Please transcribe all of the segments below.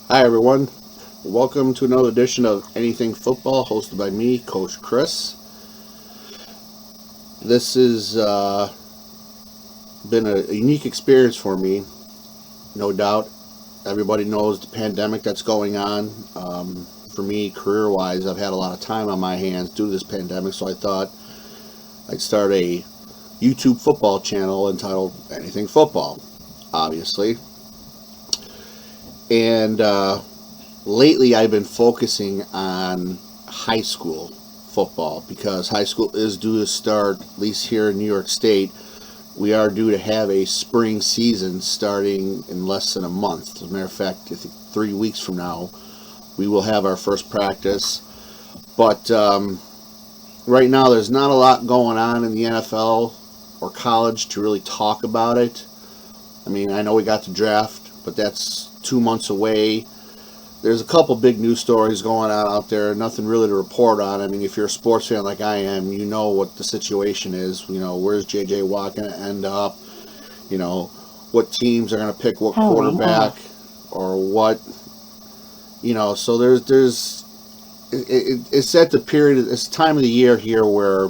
Hi, everyone. Welcome to another edition of Anything Football, hosted by me, Coach Chris. This has been a unique experience for me, no doubt. Everybody knows the pandemic that's going on. For me, career-wise, I've had a lot of time on my hands due to this pandemic, so I thought I'd start a YouTube football channel entitled Anything Football, obviously. And lately, I've been focusing on high school football because high school is due to start, at least here in New York State. We are due to have a spring season starting in less than a month. As a matter of fact, I think 3 weeks from now, we will have our first practice. But right now, there's not a lot going on in the NFL or college to really talk about it. I mean, I know we got the draft, but that's 2 months away. There's a couple big news stories going on out there, nothing really to report on. I mean, if you're a sports fan like I am, you know what the situation is. You know, where's J.J. Watt going to end up? You know, what teams are going to pick what quarterback or what, so it's at the period, it's time of the year here where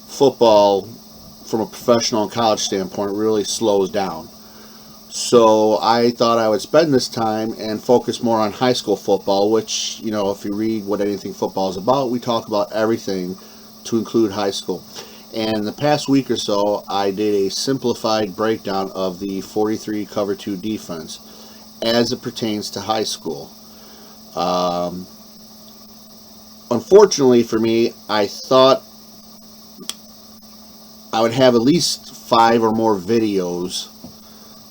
football, from a professional and college standpoint, really slows down. So I thought I would spend this time and focus more on high school football, which, if you read what Anything Football is about, we talk about everything to include high school. And the past week or so, I did a simplified breakdown of the 43 Cover 2 defense as it pertains to high school. Unfortunately for me, I thought I would have at least 5 or more videos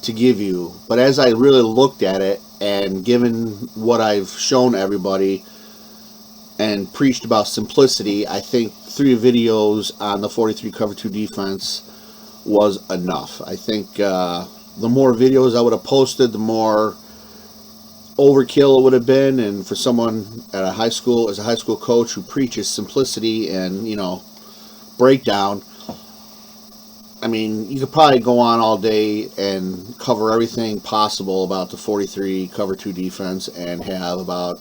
to give you, but as I really looked at it and given what I've shown everybody and preached about simplicity, I think 3 videos on the 43 Cover 2 defense was enough. I think the more videos I would have posted, the more overkill it would have been, and for someone at a high school, as a high school coach who preaches simplicity and breakdown, I mean, you could probably go on all day and cover everything possible about the 43 Cover 2 defense and have about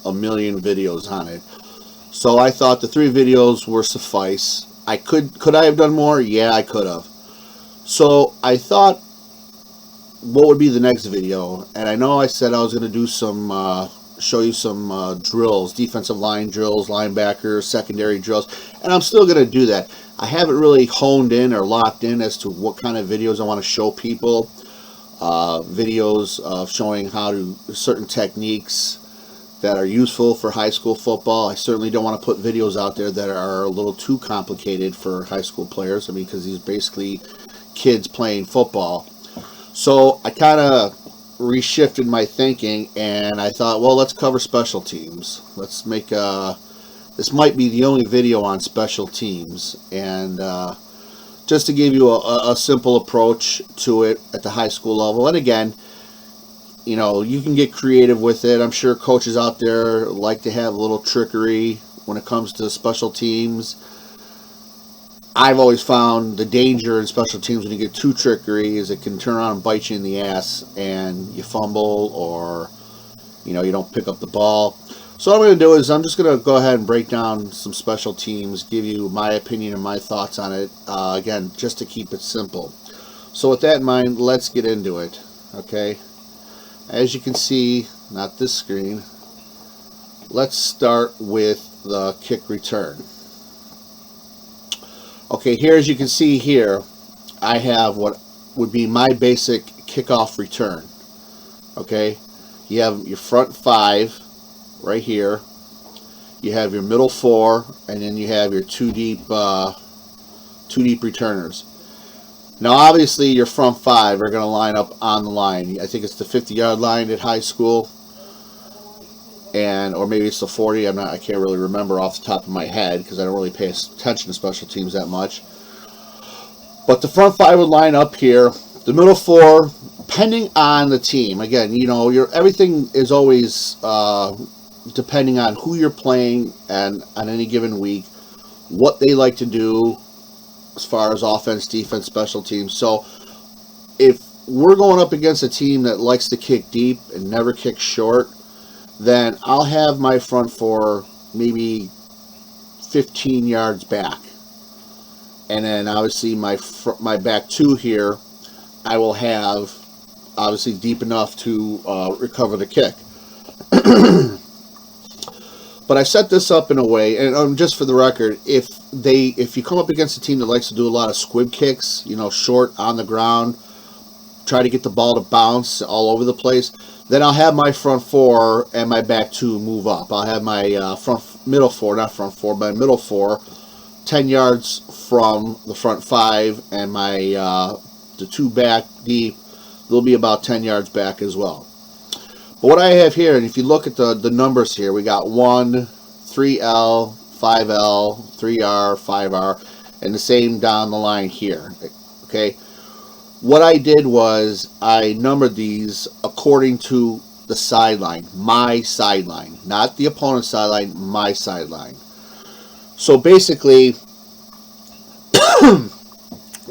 a million videos on it. So I thought the 3 videos were suffice. Could I have done more? Yeah, I could have. So I thought, what would be the next video? And I know I said I was going to do show you some drills, defensive line drills, linebackers, secondary drills, and I'm still going to do that. I haven't really honed in or locked in as to what kind of videos I want to show people. Videos of showing how to certain techniques that are useful for high school football. I certainly don't want to put videos out there that are a little too complicated for high school players. I mean, because these are basically kids playing football. So I kind of reshifted my thinking, and I thought, well, let's cover special teams. Let's make this might be the only video on special teams, and just to give you a simple approach to it at the high school level. And again, you can get creative with it. I'm sure coaches out there like to have a little trickery when it comes to special teams. I've always found the danger in special teams when you get too trickery is it can turn around and bite you in the ass and you fumble, or you don't pick up the ball. So what I'm going to do is I'm just going to go ahead and break down some special teams, give you my opinion and my thoughts on it, again, just to keep it simple. So with that in mind, let's get into it, okay? As you can see, not this screen, let's start with the kick return. Okay, here, as you can see here, I have what would be my basic kickoff return, okay? You have your front 5 right here, you have your middle 4, and then you have your two deep returners. Now obviously your front 5 are going to line up on the line. I think it's the 50-yard line at high school, or maybe it's the 40. I can't really remember off the top of my head because I don't really pay attention to special teams that much. But the front 5 would line up here. The middle 4, depending on the team. Again, everything is always depending on who you're playing and on any given week, what they like to do as far as offense, defense, special teams. So if we're going up against a team that likes to kick deep and never kick short, then I'll have my front four maybe 15 yards back. And then obviously my back two here, I will have obviously deep enough to recover the kick. But I set this up in a way, and just for the record, if you come up against a team that likes to do a lot of squib kicks, you know, short on the ground, try to get the ball to bounce all over the place, then I'll have my front four and my back two move up. I'll have my middle four, not front four, but middle four, 10 yards from the front five, and my the two back deep, they'll be about 10 yards back as well. But what I have here, and if you look at the numbers here, we got 1, 3L, 5L, 3R, 5R, and the same down the line here. Okay, what I did was I numbered these according to the sideline, my sideline, not the opponent's sideline, my sideline. So basically,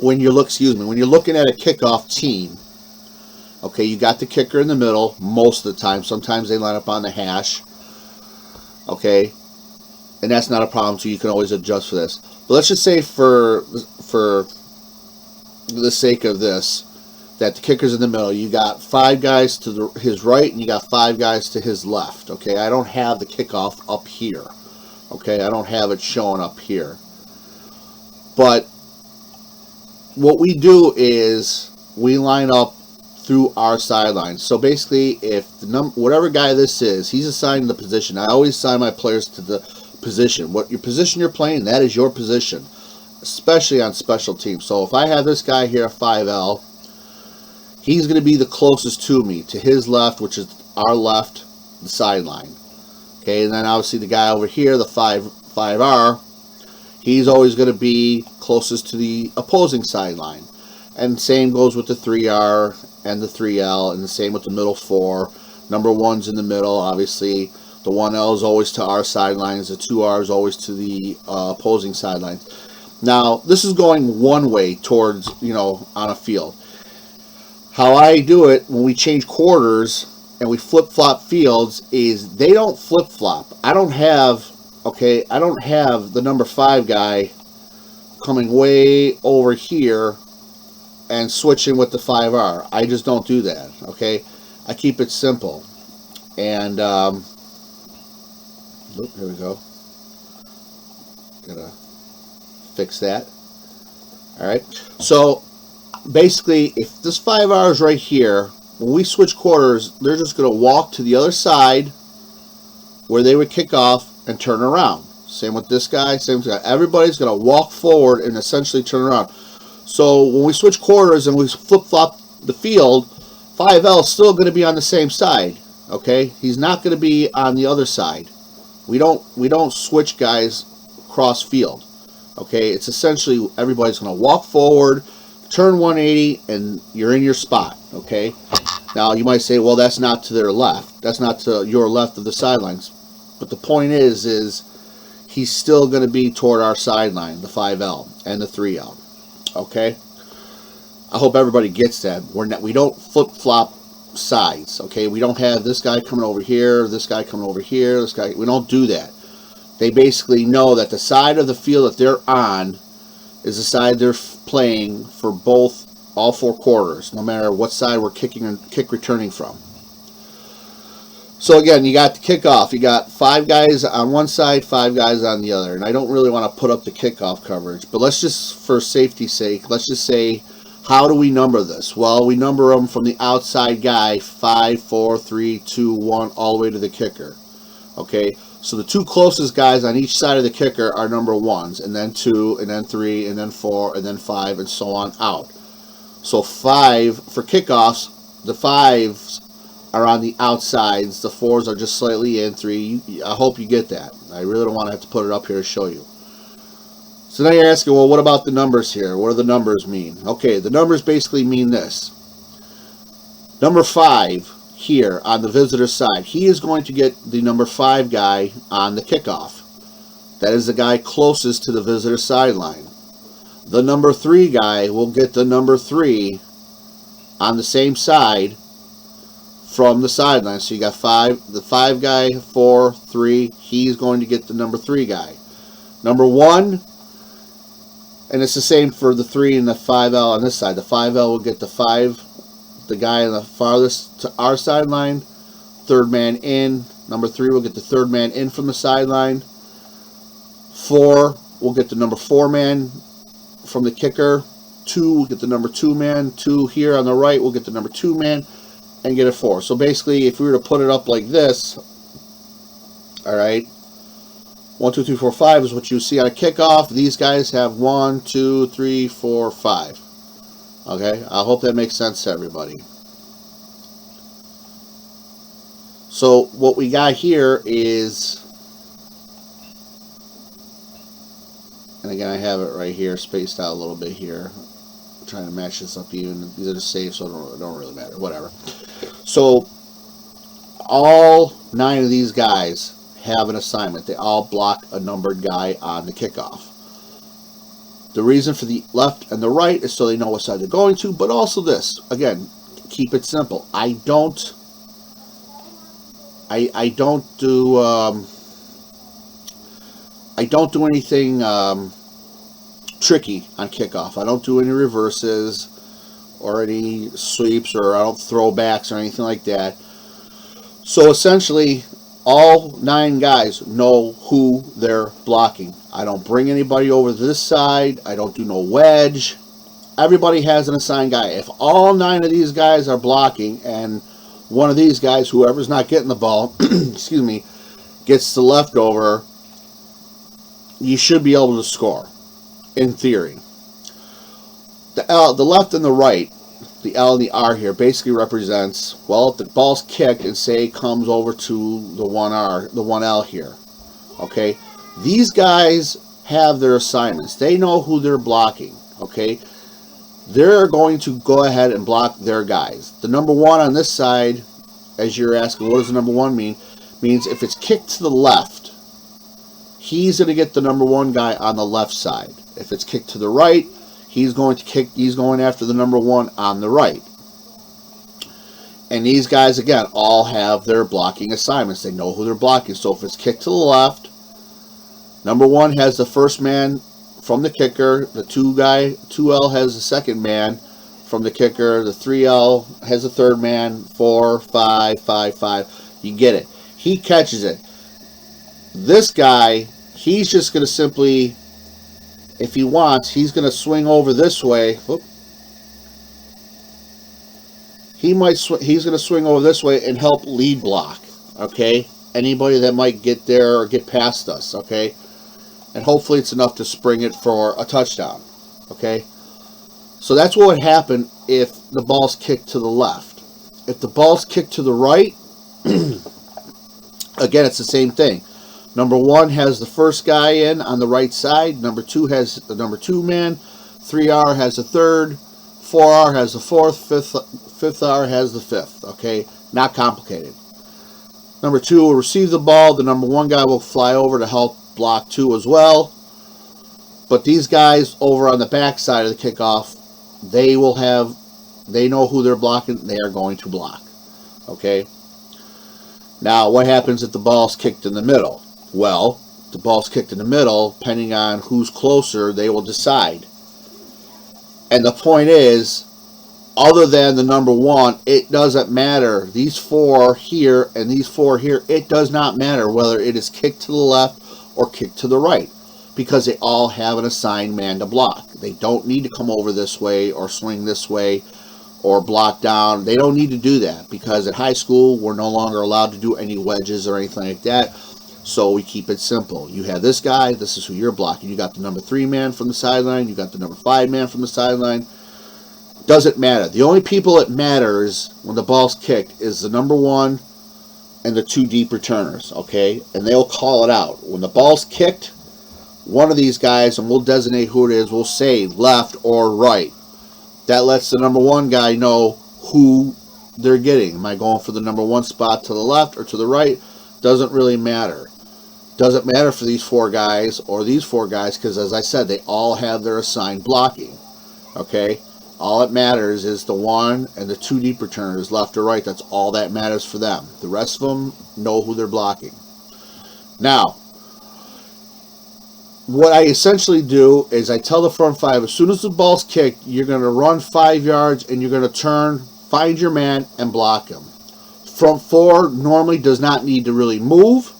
when you're looking at a kickoff team, okay, you got the kicker in the middle most of the time. Sometimes they line up on the hash. Okay, and that's not a problem, so you can always adjust for this. But let's just say for the sake of this, that the kicker's in the middle. You got 5 guys to his right, and you got 5 guys to his left. Okay, I don't have the kickoff up here. Okay, I don't have it showing up here. But what we do is we line up through our sidelines. So basically, if whatever guy this is, he's assigned the position. I always assign my players to the position. What your position you're playing, that is your position, especially on special teams. So if I have this guy here, 5L, he's going to be the closest to me, to his left, which is our left, the sideline. Okay, and then obviously the guy over here, the 5R, he's always going to be closest to the opposing sideline. And same goes with the 3R and the 3L, and the same with the middle 4. Number 1's in the middle, obviously. The 1L is always to our sidelines. The 2R is always to the opposing sidelines. Now, this is going one way towards, on a field. How I do it when we change quarters and we flip-flop fields is they don't flip-flop. I don't have the number 5 guy coming way over here and switching with the 5R. I just don't do that, okay? I keep it simple. And, here we go. Gotta fix that. Alright, so basically, if this 5R is right here, when we switch quarters, they're just going to walk to the other side where they would kick off and turn around. Same with this guy, same with this guy. Everybody's going to walk forward and essentially turn around. So when we switch quarters and we flip-flop the field, 5L is still going to be on the same side. Okay, he's not going to be on the other side. We don't switch guys cross field. Okay, it's essentially everybody's going to walk forward, turn 180, and you're in your spot. Okay, now you might say, well, that's not to their left. That's not to your left of the sidelines. But the point is he's still going to be toward our sideline, the 5L and the 3L. Okay, I hope everybody gets that. We don't flip-flop sides. Okay, we don't have this guy coming over here, this guy coming over here, this guy. We don't do that. They basically know that the side of the field that they're on is the side they're playing for all 4 quarters, no matter what side we're kick returning from. So again, you got the kickoff. You got 5 guys on one side, 5 guys on the other. And I don't really want to put up the kickoff coverage, but let's just, for safety's sake, let's just say, how do we number this? Well, we number them from the outside guy, 5, 4, 3, 2, 1, all the way to the kicker. Okay, so the 2 closest guys on each side of the kicker are number 1s, and then 2, and then 3, and then 4, and then 5, and so on out. So 5 for kickoffs, the 5s are on the outsides, the 4s are just slightly in, 3. I hope you get that. I really don't want to have to put it up here to show you. So now you're asking, well, what about the numbers here? What do the numbers mean? Okay, the numbers basically mean this. Number 5 here on the visitor side, he is going to get the number 5 guy on the kickoff. That is the guy closest to the visitor sideline. The number 3 guy will get the number 3 on the same side from the sideline. So you got the 5 guy, 4, 3. He's going to get the number 3 guy. Number 1, and it's the same for the 3 and the 5L on this side. The 5L will get the guy on the farthest to our sideline. Third man in. Number 3 will get the third man in from the sideline. 4 will get the number 4 man from the kicker. 2 will get the number 2 man. 2 here on the right will get the number 2 man and get a 4. So basically, if we were to put it up like this, all right, 1, 2, 3, 4, 5 is what you see on a kickoff. These guys have 1, 2, 3, 4, 5. Okay, I hope that makes sense to everybody. So what we got here is, and again I have it right here, spaced out a little bit here. I'm trying to match this up even. These are just safe, so it don't really matter. Whatever. So all 9 of these guys have an assignment. They all block a numbered guy on the kickoff. The reason for the left and the right is so they know what side they're going to, but also this, again, keep it simple. I don't do anything tricky on kickoff. I don't do any reverses or any sweeps, or I don't throw backs or anything like that. So essentially, all 9 guys know who they're blocking. I don't bring anybody over to this side. I don't do no wedge. Everybody has an assigned guy. If all 9 of these guys are blocking and one of these guys, whoever's not getting the ball, excuse me, gets the leftover, you should be able to score, in theory. The left and the right, the L and the R here, basically represents, well, if the ball's kicked and say it comes over to the 1R, the 1L here, okay? These guys have their assignments. They know who they're blocking, okay? They're going to go ahead and block their guys. The number 1 on this side, as you're asking, what does the number 1 mean? Means if it's kicked to the left, he's going to get the number 1 guy on the left side. If it's kicked to the right, he's going after the number 1 on the right. And these guys, again, all have their blocking assignments. They know who they're blocking. So if it's kicked to the left, number 1 has the first man from the kicker. The 2L has the second man from the kicker. The 3L has the third man. 4, 5, 5, 5. You get it. He catches it. This guy, he's just going to simply, if he wants, he's going to swing over this way. Whoop. He's going to swing over this way and help lead block. Okay? Anybody that might get there or get past us. Okay? And hopefully it's enough to spring it for a touchdown. Okay? So that's what would happen if the ball's kicked to the left. If the ball's kicked to the right, again, it's the same thing. Number 1 has the first guy in on the right side. Number 2 has the number 2 man. 3R has the third. 4R has the fourth. 5th R has the 5th. Okay? Not complicated. Number 2 will receive the ball. The number 1 guy will fly over to help block 2 as well. But these guys over on the back side of the kickoff, they know who they're blocking. They are going to block. Okay? Now, what happens if the ball's kicked in the middle? Well, the ball's kicked in the middle, depending on who's closer, they will decide. And the point is, other than the number 1, it doesn't matter. These 4 here and these 4 here, it does not matter whether it is kicked to the left or kicked to the right, because they all have an assigned man to block. They don't need to come over this way or swing this way or block down. They don't need to do that, because at high school, we're no longer allowed to do any wedges or anything like that. So we keep it simple. You have this guy, this is who you're blocking. You got the number 3 man from the sideline, you got the number 5 man from the sideline. Doesn't matter. The only people that matters when the ball's kicked is the number 1 and the 2 deep returners, okay? And they'll call it out. When the ball's kicked, one of these guys, and we'll designate who it is, will say left or right. That lets the number 1 guy know who they're getting. Am I going for the number 1 spot to the left or to the right? Doesn't really matter. Doesn't matter for these 4 guys or these 4 guys, because as I said, they all have their assigned blocking. Okay? All that matters is the 1 and the 2 deep returners, left or right. That's all that matters for them. The rest of them know who they're blocking. Now, what I essentially do is I tell the front 5, as soon as the ball's kicked, you're going to run 5 yards and you're going to turn, find your man, and block him. Front 4 normally does not need to really move.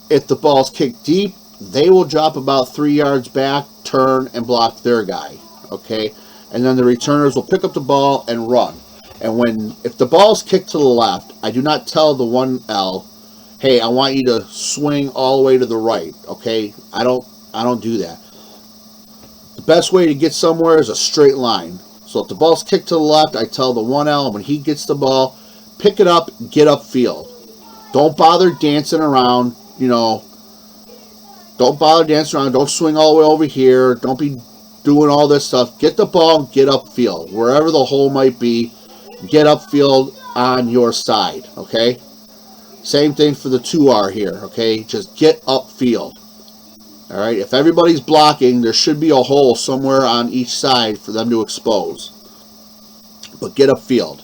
If the ball's kicked deep, they will drop about 3 yards back, turn, and block their guy. Okay? And then the returners will pick up the ball and run. And if the ball's kicked to the left, I do not tell the 1L, hey, I want you to swing all the way to the right. Okay? I don't do that. The best way to get somewhere is a straight line. So if the ball's kicked to the left, I tell the 1L, when he gets the ball, pick it up, get upfield. Don't bother dancing around, Don't bother dancing around. Don't swing all the way over here. Don't be doing all this stuff. Get the ball, get upfield. Wherever the hole might be, get upfield on your side, okay? Same thing for the 2R here, okay? Just get upfield. All right, if everybody's blocking, there should be a hole somewhere on each side for them to expose. But get upfield.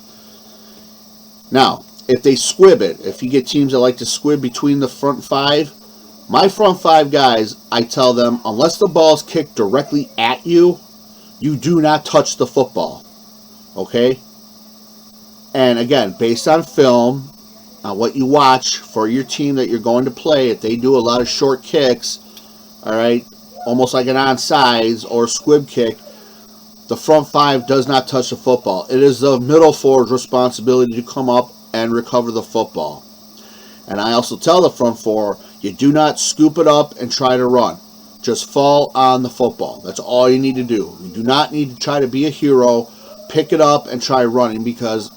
Now, if they squib it, if you get teams that like to squib between the front 5, my front 5 guys, I tell them, unless the ball's kicked directly at you, you do not touch the football. Okay? And again, based on film, on what you watch for your team that you're going to play, if they do a lot of short kicks, all right, almost like an onside or squib kick, the front 5 does not touch the football. It is the middle 4's responsibility to come up and recover the football. And I also tell the front 4, you do not scoop it up and try to run. Just fall on the football. That's all you need to do. You do not need to try to be a hero. Pick it up and try running, because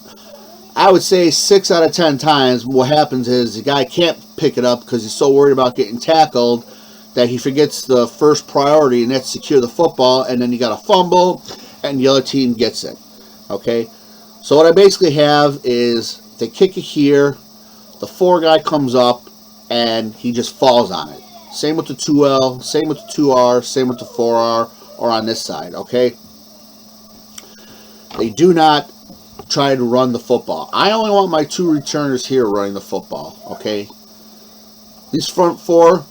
I would say 6 out of 10 times what happens is the guy can't pick it up because he's so worried about getting tackled that he forgets the first priority, and that's secure the football, and then you got a fumble and the other team gets it. Okay? So what I basically have is they kick it here, the 4 guy comes up and he just falls on it. Same with the 2L, same with the 2R, same with the 4R, or on this side, okay? They do not try to run the football. I only want my 2 returners here running the football, okay? These front 4,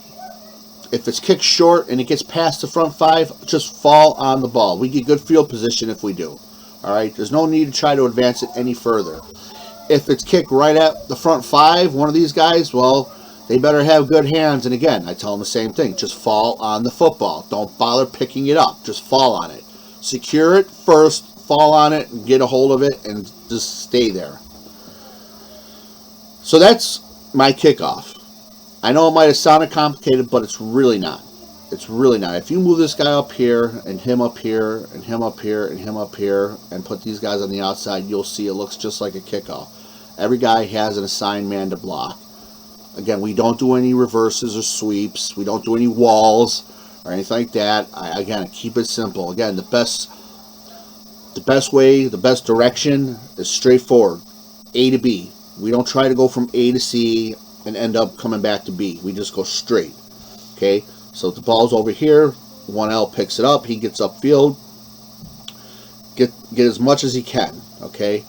if it's kicked short and it gets past the front 5, just fall on the ball. We get good field position if we do, all right? There's no need to try to advance it any further. If it's kicked right at the front 5, one of these guys, well, they better have good hands. And again, I tell them the same thing. Just fall on the football. Don't bother picking it up. Just fall on it. Secure it first, fall on it, and get a hold of it, and just stay there. So that's my kickoff. I know it might have sounded complicated, but it's really not. It's really not. If you move this guy up here, and him up here, and him up here, and him up here, and put these guys on the outside, you'll see it looks just like a kickoff. Every guy has an assigned man to block. Again, we don't do any reverses or sweeps. We don't do any walls or anything like that. Again, keep it simple. Again, the best way, the best direction is straightforward. A to B. We don't try to go from A to C and end up coming back to B. We just go straight. Okay? So if the ball's over here, 1L picks it up. He gets upfield. Get as much as he can. Okay?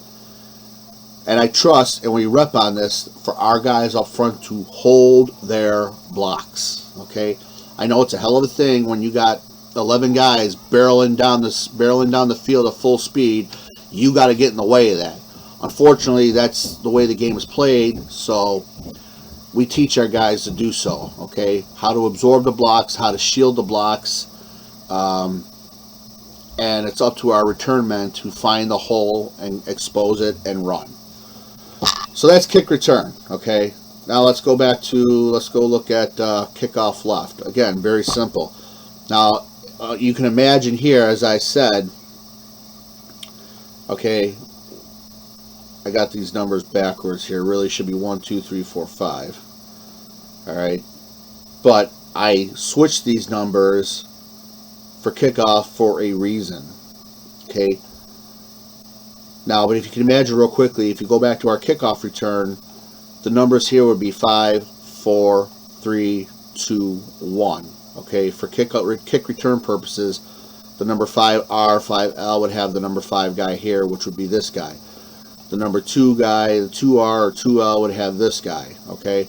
And I trust, and we rep on this, for our guys up front to hold their blocks. Okay, I know it's a hell of a thing when you got 11 guys barreling down the field at full speed. You got to get in the way of that. Unfortunately, that's the way the game is played. So we teach our guys to do so. Okay, how to absorb the blocks, how to shield the blocks, and it's up to our return men to find the hole and expose it and run. So that's kick return, okay? Now let's go look at kickoff left. Again, very simple. Now, you can imagine here, as I said, okay, I got these numbers backwards here. Really should be 1, 2, 3, 4, 5. All right. But I switched these numbers for kickoff for a reason, okay? Now, but if you can imagine real quickly, if you go back to our kickoff return, the numbers here would be 5, 4, 3, 2, 1. Okay, for kick return purposes, The number 5R, 5L would have the number 5 guy here, which would be this guy. The number 2 guy, the 2R or 2L would have this guy, okay?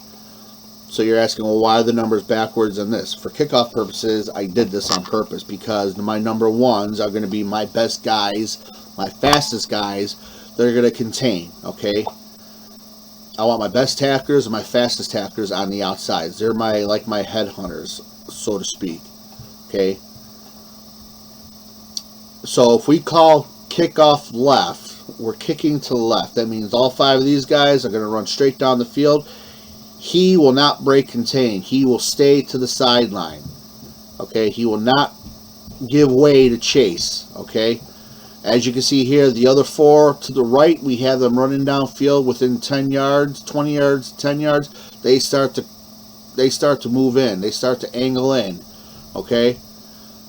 So you're asking, well, why are the numbers backwards in this? For kickoff purposes, I did this on purpose because my number 1s are going to be my best guys, my fastest guys that are going to contain, okay? I want my best tacklers and my fastest tacklers on the outsides. They're my headhunters, so to speak, okay? So if we call kickoff left, we're kicking to the left. That means all 5 of these guys are going to run straight down the field. He will not break contain. He will stay to the sideline. Okay, he will not give way to chase. Okay, as you can see here, the other 4 to the right, we have them running downfield within 10 yards, 20 yards, 10 yards. They start to move in. They start to angle in. Okay,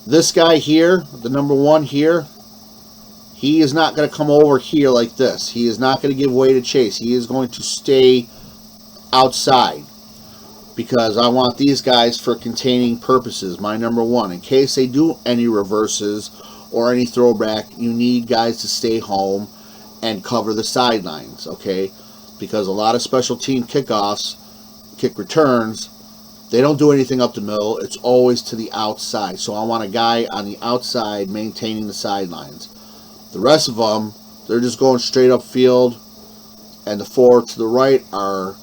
this guy here, the number 1 here, he is not going to come over here like this. He is not going to give way to chase. He is going to stay outside because I want these guys for containing purposes. My number 1, in case they do any reverses or any throwback, you need guys to stay home and cover the sidelines, okay? Because a lot of special team kickoffs, kick returns, they don't do anything up the middle. It's always to the outside. So I want a guy on the outside maintaining the sidelines. The rest of them, they're just going straight up field, and the 4 to the right are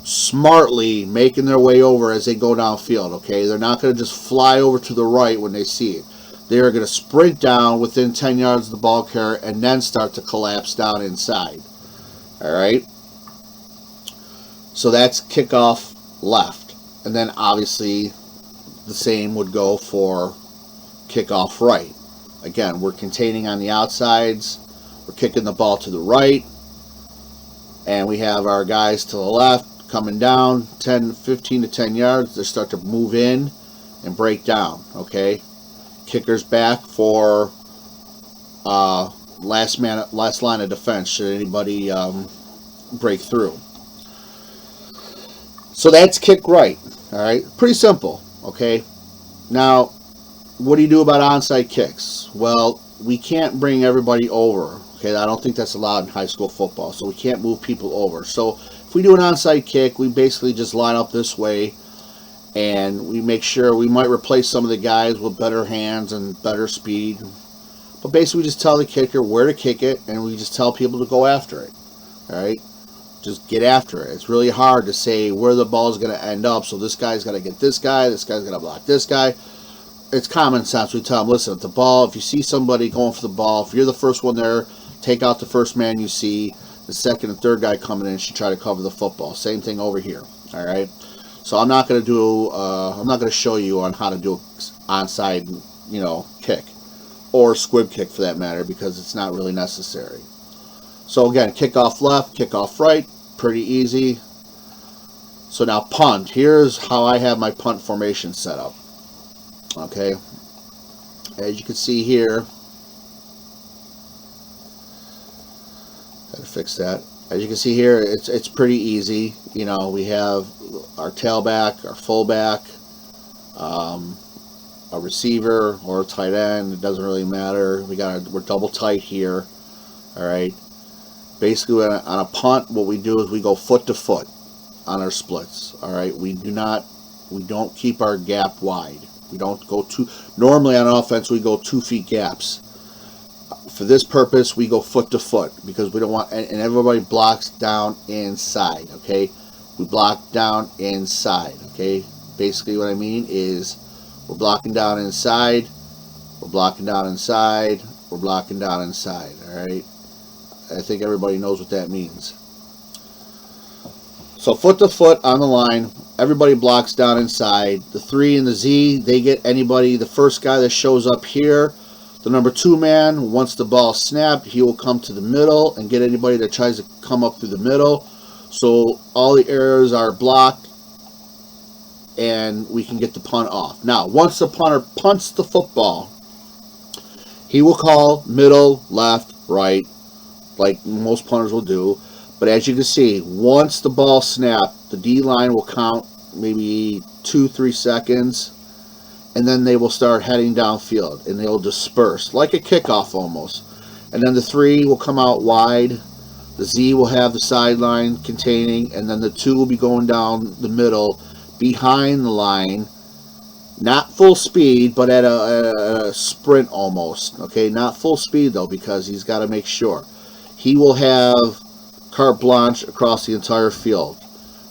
smartly making their way over as they go downfield, okay? They're not going to just fly over to the right when they see it. They are going to sprint down within 10 yards of the ball carrier and then start to collapse down inside. All right? So that's kickoff left. And then obviously the same would go for kickoff right. Again, we're containing on the outsides. We're kicking the ball to the right. And we have our guys to the left coming down 15 to 10 yards. They start to move in and break down, okay? Kickers back for last line of defense should anybody break through. So that's kick right, all right? Pretty simple, okay? Now, what do you do about onside kicks? Well, we can't bring everybody over, okay? I don't think that's allowed in high school football, so we can't move people over. So if we do an onside kick, we basically just line up this way, and we make sure we might replace some of the guys with better hands and better speed. But basically, we just tell the kicker where to kick it, and we just tell people to go after it, all right? Just get after it. It's really hard to say where the ball is going to end up, so this guy's got to get this guy's going to block this guy. It's common sense. We tell them, listen, if the ball, if you see somebody going for the ball, if you're the first one there, take out the first man you see. The second and third guy coming in should try to cover the football. Same thing over here. All right. So I'm not going to show you on how to do an onside, kick or squib kick for that matter, because it's not really necessary. So again, kickoff left, kickoff right, pretty easy. So now punt. Here's how I have my punt formation set up. Okay, as you can see here, gotta fix that. As you can see here, it's pretty easy. We have our tailback, our fullback, a receiver or a tight end. It doesn't really matter. We're double tight here. All right. Basically, on a punt, what we do is we go foot to foot on our splits. All right. We don't keep our gap wide. We don't go normally on offense, we go 2 feet gaps. For this purpose, we go foot to foot because we don't want, and everybody blocks down inside, okay? We block down inside, okay? Basically what I mean is we're blocking down inside, we're blocking down inside, we're blocking down inside, all right? I think everybody knows what that means. So foot to foot on the line, everybody blocks down inside. The 3 and the Z, they get anybody, the first guy that shows up here, the number 2 man, once the ball snapped, he will come to the middle and get anybody that tries to come up through the middle. So all the areas are blocked and we can get the punt off. Now, once the punter punts the football, he will call middle, left, right, like most punters will do. But as you can see, once the ball snapped, the D-line will count maybe 2-3 seconds, and then they will start heading downfield, and they'll disperse like a kickoff almost. And then the 3 will come out wide. The Z will have the sideline containing, and then the 2 will be going down the middle behind the line. Not full speed, but at a sprint almost. Okay, not full speed though, because he's got to make sure. He will have carte blanche across the entire field.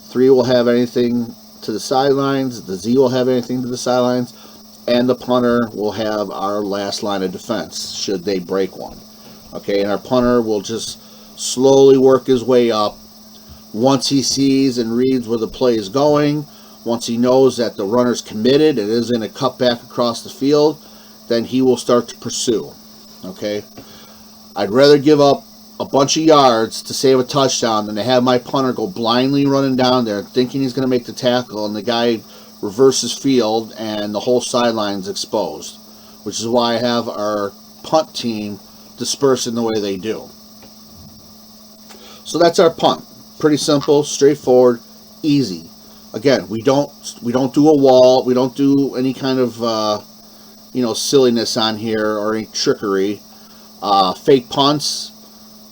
3 will have anything to the sidelines. The Z will have anything to the sidelines. And the punter will have our last line of defense, should they break one. Okay, and our punter will just slowly work his way up. Once he sees and reads where the play is going, once he knows that the runner's committed and isn't a cutback across the field, then he will start to pursue. Okay? I'd rather give up a bunch of yards to save a touchdown than to have my punter go blindly running down there thinking he's going to make the tackle, and the guy reverses field and the whole sideline's exposed. Which is why I have our punt team dispersed in the way they do. So that's our punt. Pretty simple, straightforward, easy. Again, we don't do a wall. We don't do any kind of silliness on here or any trickery. Fake punts.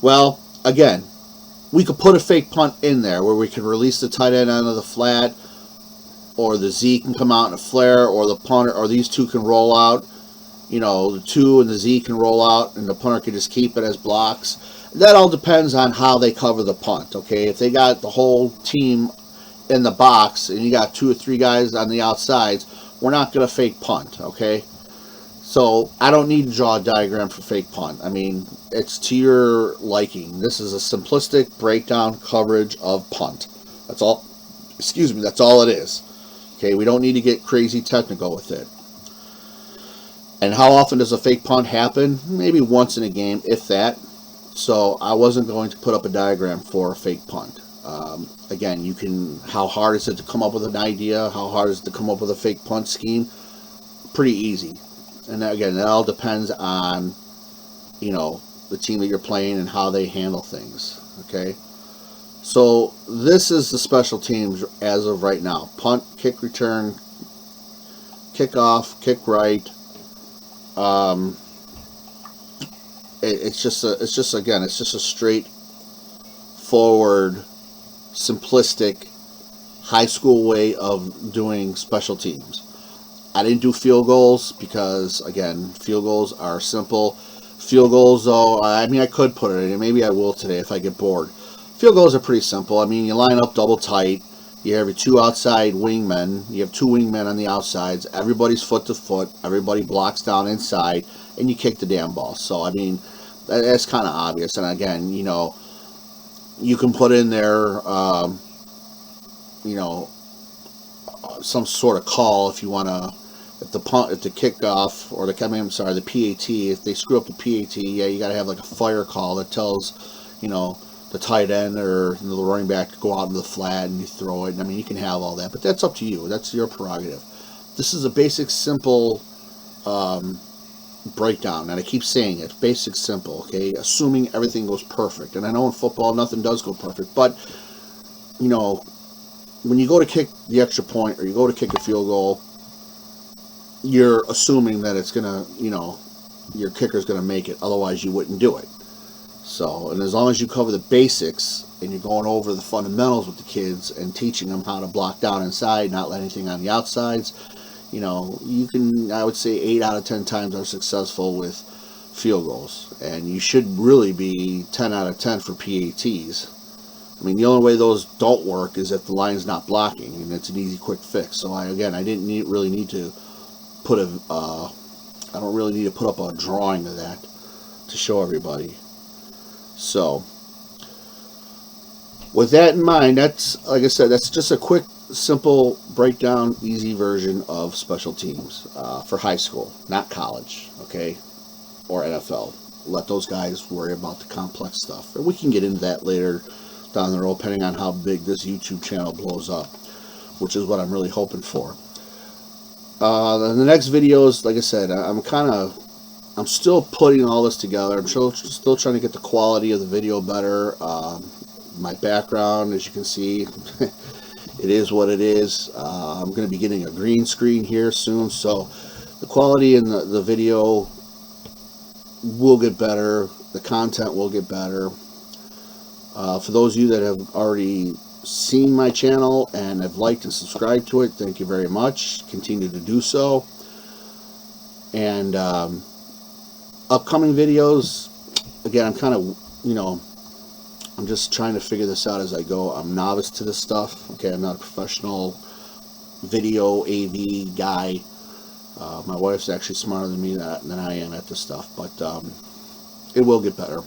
Well, again, we could put a fake punt in there where we can release the tight end onto the flat, or the Z can come out in a flare, or the punter, or these 2 can roll out. The 2 and the Z can roll out, and the punter can just keep it as blocks. That all depends on how they cover the punt. Okay, if they got the whole team in the box and you got 2 or 3 guys on the outsides, we're not going to fake punt. Okay, so I don't need to draw a diagram for fake punt. I mean, it's to your liking. This is a simplistic breakdown coverage of punt. That's all. Excuse me, that's all it is. Okay, we don't need to get crazy technical with it. And how often does a fake punt happen? Maybe once in a game, if that. So I wasn't going to put up a diagram for a fake punt. Again, how hard is it to come up with an idea? How hard is it to come up with a fake punt scheme? Pretty easy. And again, that all depends on, the team that you're playing and how they handle things. Okay? So this is the special teams as of right now. Punt, kick return, kickoff, kick right. It's just a straightforward, simplistic, high school way of doing special teams. I didn't do field goals because, again, field goals are simple. Field goals, though, I could put it in. Maybe I will today if I get bored. Field goals are pretty simple. You line up double tight. You have your 2 outside wingmen. You have 2 wingmen on the outsides. Everybody's foot to foot. Everybody blocks down inside, and you kick the damn ball. So, that's kind of obvious. And again, you can put in there, some sort of call if you want to. If the kickoff or the PAT, if they screw up the PAT, you got to have like a fire call that tells, the tight end or the running back to go out into the flat and you throw it. You can have all that, but that's up to you. That's your prerogative. This is a basic, simple breakdown, and I keep saying it, basic, simple, okay? Assuming everything goes perfect. And I know in football nothing does go perfect, but, when you go to kick the extra point or you go to kick a field goal, you're assuming that it's going to, your kicker's going to make it. Otherwise, you wouldn't do it. So, and as long as you cover the basics and you're going over the fundamentals with the kids and teaching them how to block down inside, not let anything on the outsides, you can, I would say 8 out of 10 times are successful with field goals. And you should really be 10 out of 10 for PATs. The only way those don't work is if the line's not blocking, and it's an easy, quick fix. So I didn't really need to put I don't really need to put up a drawing of that to show everybody. So, with that in mind, that's, like I said, that's just a quick, simple breakdown, easy version of special teams for high school, not college, okay, or NFL. Let those guys worry about the complex stuff. And we can get into that later down the road, depending on how big this YouTube channel blows up, which is what I'm really hoping for. The next videos, like I said, I'm still putting all this together. I'm still trying to get the quality of the video better. My background, as you can see, It is what it is. I'm going to be getting a green screen here soon, so the quality in the video will get better. The content will get better. For those of you that have already seen my channel and have liked and subscribed to it, thank you very much. Continue to do so. And upcoming videos, again, I'm kind of, I'm just trying to figure this out as I go. I'm novice to this stuff. Okay, I'm not a professional video AV guy. My wife's actually smarter than me than I am at this stuff, but it will get better.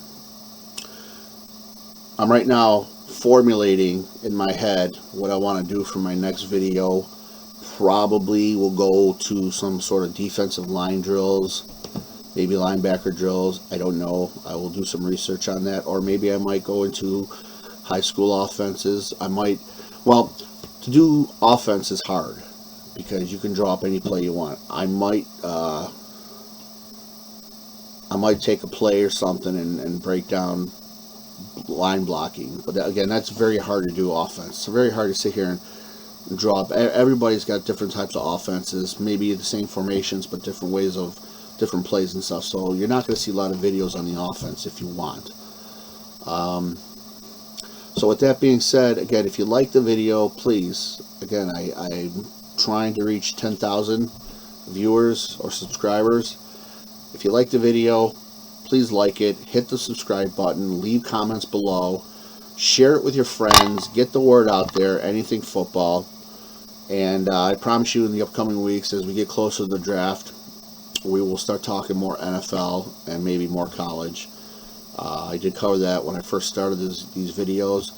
I'm right now formulating in my head what I want to do for my next video. Probably will go to some sort of defensive line drills, maybe linebacker drills. I don't know. I will do some research on that, or maybe I might go into high school offenses. Well, to do offense is hard because you can draw up any play you want. I might take a play or something and break down line blocking, but again, that's very hard to do offense. It's very hard to sit here and draw up. Everybody's got different types of offenses, maybe the same formations, but different ways of different plays and stuff. So you're not going to see a lot of videos on the offense if you want. So with that being said, again, if you like the video, please, again, I'm trying to reach 10,000 viewers or subscribers. If you like the video, please like it, hit the subscribe button, leave comments below, share it with your friends, get the word out there, anything football. And I promise you in the upcoming weeks, as we get closer to the draft, we will start talking more NFL and maybe more college. I did cover that when I first started these videos,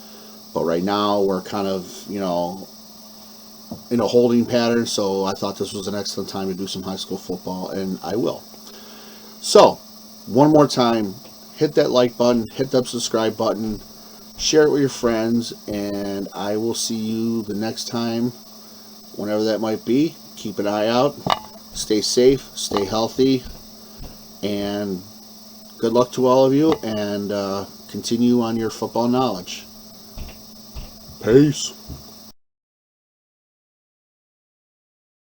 but right now we're kind of, in a holding pattern, so I thought this was an excellent time to do some high school football, and I will. So, one more time, hit that like button, hit that subscribe button, share it with your friends, and I will see you the next time, whenever that might be. Keep an eye out. Stay safe, stay healthy, and good luck to all of you, and continue on your football knowledge. Peace.